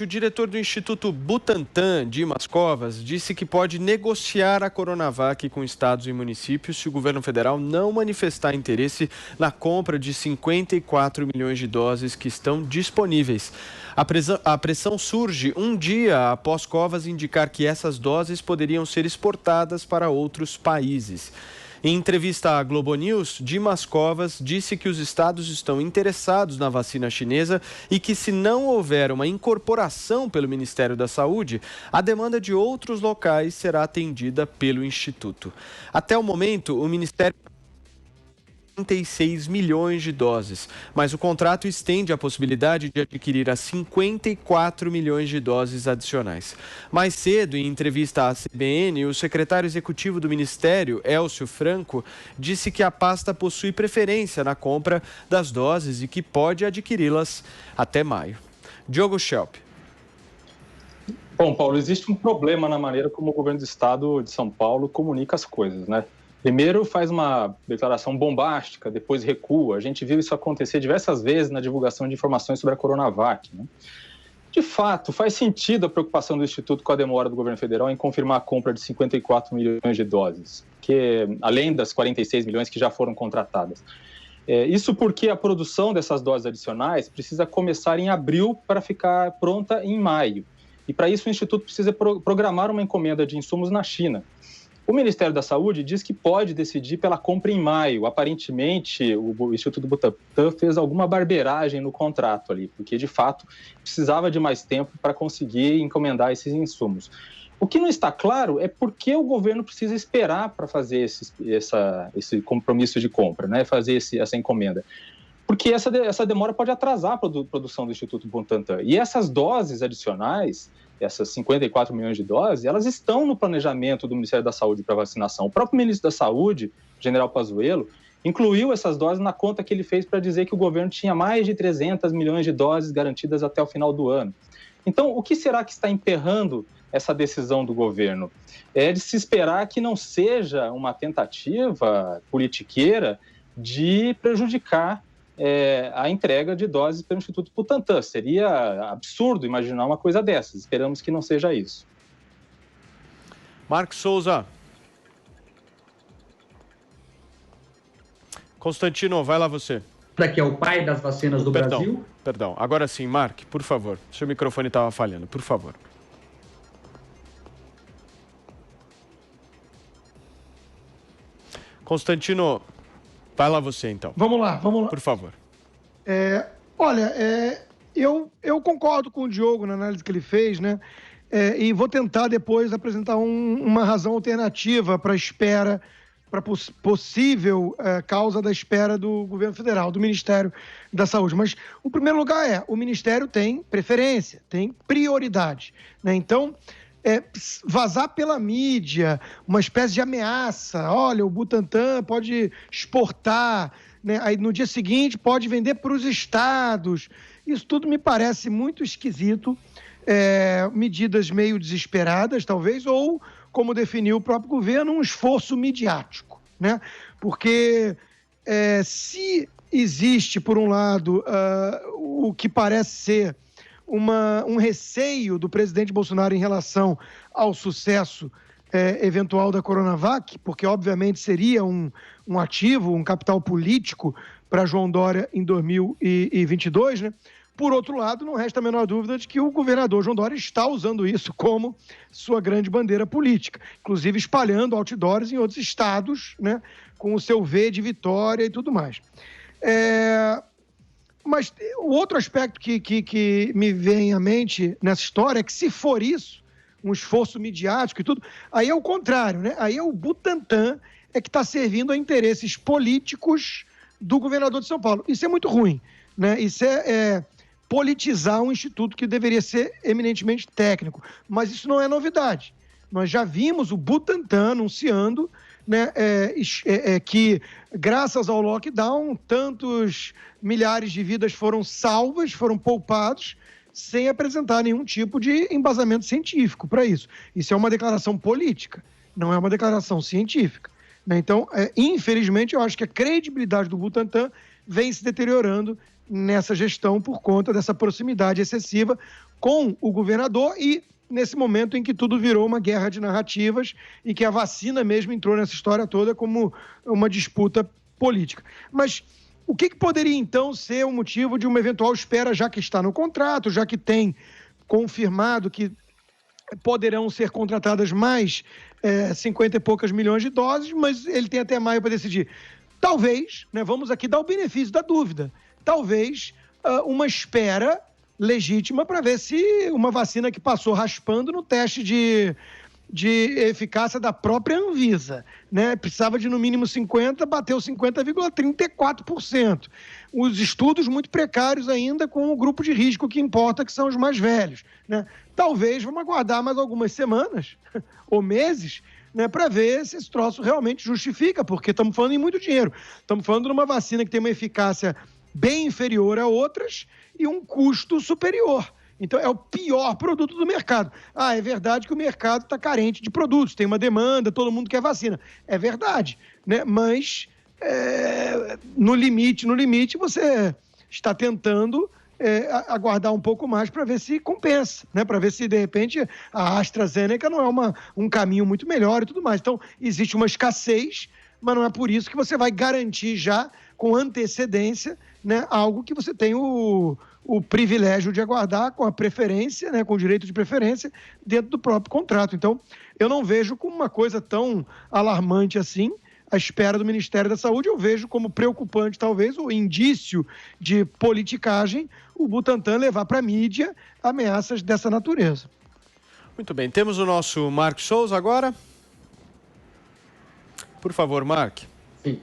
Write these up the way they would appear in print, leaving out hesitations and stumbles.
O diretor do Instituto Butantan, Dimas Covas, disse que pode negociar a Coronavac com estados e municípios se o governo federal não manifestar interesse na compra de 54 milhões de doses que estão disponíveis. A pressão surge um dia após Covas indicar que essas doses poderiam ser exportadas para outros países. Em entrevista à Globo News, Dimas Covas disse que os estados estão interessados na vacina chinesa e que, se não houver uma incorporação pelo Ministério da Saúde, a demanda de outros locais será atendida pelo Instituto. Até o momento, o Ministério 36 milhões de doses, mas o contrato estende a possibilidade de adquirir as 54 milhões de doses adicionais. Mais cedo, em entrevista à CBN, o secretário executivo do Ministério, Elcio Franco, disse que a pasta possui preferência na compra das doses e que pode adquiri-las até maio. Diogo Schelp. Bom, Paulo, existe um problema na maneira como o governo do estado de São Paulo comunica as coisas, né? Primeiro faz uma declaração bombástica, depois recua. A gente viu isso acontecer diversas vezes na divulgação de informações sobre a Coronavac, né? De fato, faz sentido a preocupação do Instituto com a demora do governo federal em confirmar a compra de 54 milhões de doses, que, além das 46 milhões que já foram contratadas. Isso porque a produção dessas doses adicionais precisa começar em abril para ficar pronta em maio. E para isso o Instituto precisa programar uma encomenda de insumos na China. O Ministério da Saúde diz que pode decidir pela compra em maio. Aparentemente, o Instituto Butantan fez alguma barbeiragem no contrato ali, porque, de fato, precisava de mais tempo para conseguir encomendar esses insumos. O que não está claro é por que o governo precisa esperar para fazer esse compromisso de compra, né? Fazer essa encomenda. Porque essa demora pode atrasar a produção do Instituto Butantan. E essas doses adicionais, essas 54 milhões de doses, elas estão no planejamento do Ministério da Saúde para vacinação. O próprio ministro da Saúde, general Pazuello, incluiu essas doses na conta que ele fez para dizer que o governo tinha mais de 300 milhões de doses garantidas até o final do ano. Então, o que será que está emperrando essa decisão do governo? É de se esperar que não seja uma tentativa politiqueira de prejudicar a entrega de doses pelo Instituto Butantan. Seria absurdo imaginar uma coisa dessas. Esperamos que não seja isso. Marcos Souza. Constantino, vai lá você. Que é o pai das vacinas do Brasil. Perdão. Agora sim, Mark, por favor. Seu microfone estava falhando, por favor. Constantino, vai lá você, então. Vamos lá. Por favor. Eu concordo com o Diogo na análise que ele fez, né? E vou tentar depois apresentar uma razão alternativa para a espera, para possível causa da espera do governo federal, do Ministério da Saúde. Mas o primeiro lugar o Ministério tem preferência, tem prioridade, né? Então, vazar pela mídia uma espécie de ameaça, olha, o Butantan pode exportar, né? Aí no dia seguinte pode vender para os estados. Isso tudo me parece muito esquisito, medidas meio desesperadas, talvez, ou, como definiu o próprio governo, um esforço midiático, né? Porque se existe, por um lado, o que parece ser um receio do presidente Bolsonaro em relação ao sucesso eventual da Coronavac, porque obviamente seria um ativo, um capital político para João Dória em 2022, né? Por outro lado, não resta a menor dúvida de que o governador João Dória está usando isso como sua grande bandeira política, inclusive espalhando outdoors em outros estados, né? Com o seu V de vitória e tudo mais. Mas o outro aspecto que me vem à mente nessa história é que, se for isso, um esforço midiático e tudo, aí é o contrário, né? Aí é o Butantan que está servindo a interesses políticos do governador de São Paulo. Isso é muito ruim, né? Isso é politizar um instituto que deveria ser eminentemente técnico. Mas isso não é novidade. Nós já vimos o Butantan anunciando, né, que, graças ao lockdown, tantos milhares de vidas foram salvas, foram poupados, sem apresentar nenhum tipo de embasamento científico para isso. Isso é uma declaração política, não é uma declaração científica, né? Então, infelizmente, eu acho que a credibilidade do Butantan vem se deteriorando nessa gestão por conta dessa proximidade excessiva com o governador e nesse momento em que tudo virou uma guerra de narrativas e que a vacina mesmo entrou nessa história toda como uma disputa política. Mas o que poderia, então, ser o motivo de uma eventual espera, já que está no contrato, já que tem confirmado que poderão ser contratadas mais 50 e poucas milhões de doses, mas ele tem até maio para decidir. Talvez, né, vamos aqui dar o benefício da dúvida, talvez uma espera legítima para ver se uma vacina que passou raspando no teste de eficácia da própria Anvisa, né? Precisava de no mínimo 50, bateu 50,34%. Os estudos muito precários ainda com o grupo de risco que importa, que são os mais velhos, né? Talvez vamos aguardar mais algumas semanas ou meses, né, para ver se esse troço realmente justifica, porque estamos falando em muito dinheiro. Estamos falando de uma vacina que tem uma eficácia bem inferior a outras e um custo superior. Então, é o pior produto do mercado. É verdade que o mercado está carente de produtos, tem uma demanda, todo mundo quer vacina. É verdade, né? Mas no limite, você está tentando aguardar um pouco mais para ver se compensa, né? Para ver se, de repente, a AstraZeneca não é um caminho muito melhor e tudo mais. Então, existe uma escassez, mas não é por isso que você vai garantir já, com antecedência, né, algo que você tem o privilégio de aguardar com a preferência, né, com o direito de preferência dentro do próprio contrato. Então, eu não vejo como uma coisa tão alarmante assim a espera do Ministério da Saúde. Eu vejo como preocupante, talvez, o indício de politicagem, o Butantan levar para a mídia ameaças dessa natureza. Muito bem, temos o nosso Marcos Souza agora. Por favor, Mark. Sim.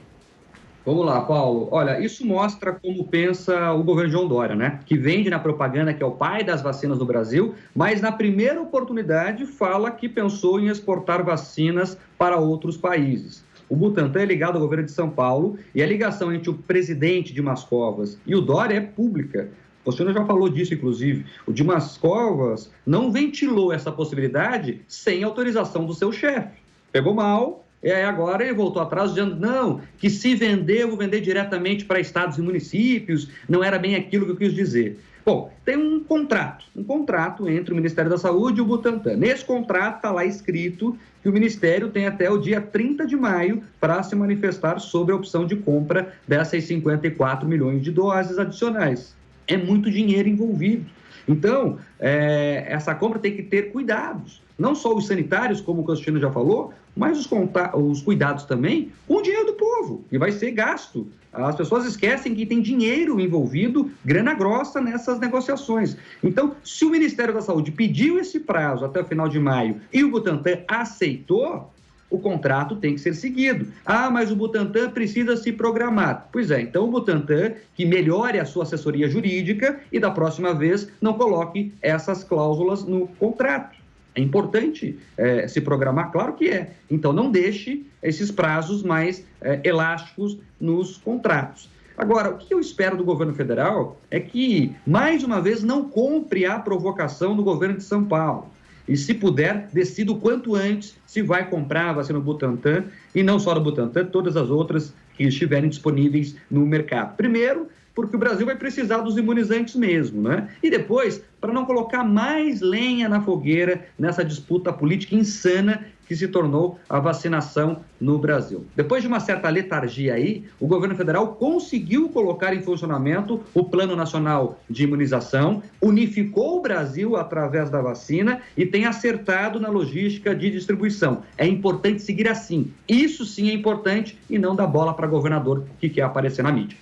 Vamos lá, Paulo. Olha, isso mostra como pensa o governo João Dória, né? Que vende na propaganda que é o pai das vacinas no Brasil, mas na primeira oportunidade fala que pensou em exportar vacinas para outros países. O Butantan é ligado ao governo de São Paulo e a ligação entre o presidente Dimas Covas e o Dória é pública. O senhor já falou disso, inclusive. O Dimas Covas não ventilou essa possibilidade sem autorização do seu chefe. Pegou mal. E aí agora ele voltou atrás dizendo, não, que se vender, eu vou vender diretamente para estados e municípios, não era bem aquilo que eu quis dizer. Bom, tem um contrato entre o Ministério da Saúde e o Butantan. Nesse contrato está lá escrito que o Ministério tem até o dia 30 de maio para se manifestar sobre a opção de compra dessas 54 milhões de doses adicionais. É muito dinheiro envolvido. Então, essa compra tem que ter cuidados. Não só os sanitários, como o Constantino já falou, mas os cuidados também com o dinheiro do povo, que vai ser gasto. As pessoas esquecem que tem dinheiro envolvido, grana grossa nessas negociações. Então, se o Ministério da Saúde pediu esse prazo até o final de maio e o Butantan aceitou, o contrato tem que ser seguido. Mas o Butantan precisa se programar. Pois é, então o Butantan que melhore a sua assessoria jurídica e da próxima vez não coloque essas cláusulas no contrato. É importante se programar? Claro que é. Então, não deixe esses prazos mais elásticos nos contratos. Agora, o que eu espero do governo federal é que, mais uma vez, não compre a provocação do governo de São Paulo. E, se puder, decida o quanto antes se vai comprar a vacina do Butantan, e não só do Butantan, todas as outras que estiverem disponíveis no mercado. Primeiro, porque o Brasil vai precisar dos imunizantes mesmo, né? E depois, para não colocar mais lenha na fogueira nessa disputa política insana que se tornou a vacinação no Brasil. Depois de uma certa letargia aí, o governo federal conseguiu colocar em funcionamento o Plano Nacional de Imunização, unificou o Brasil através da vacina e tem acertado na logística de distribuição. É importante seguir assim. Isso sim é importante e não dar bola para governador que quer aparecer na mídia.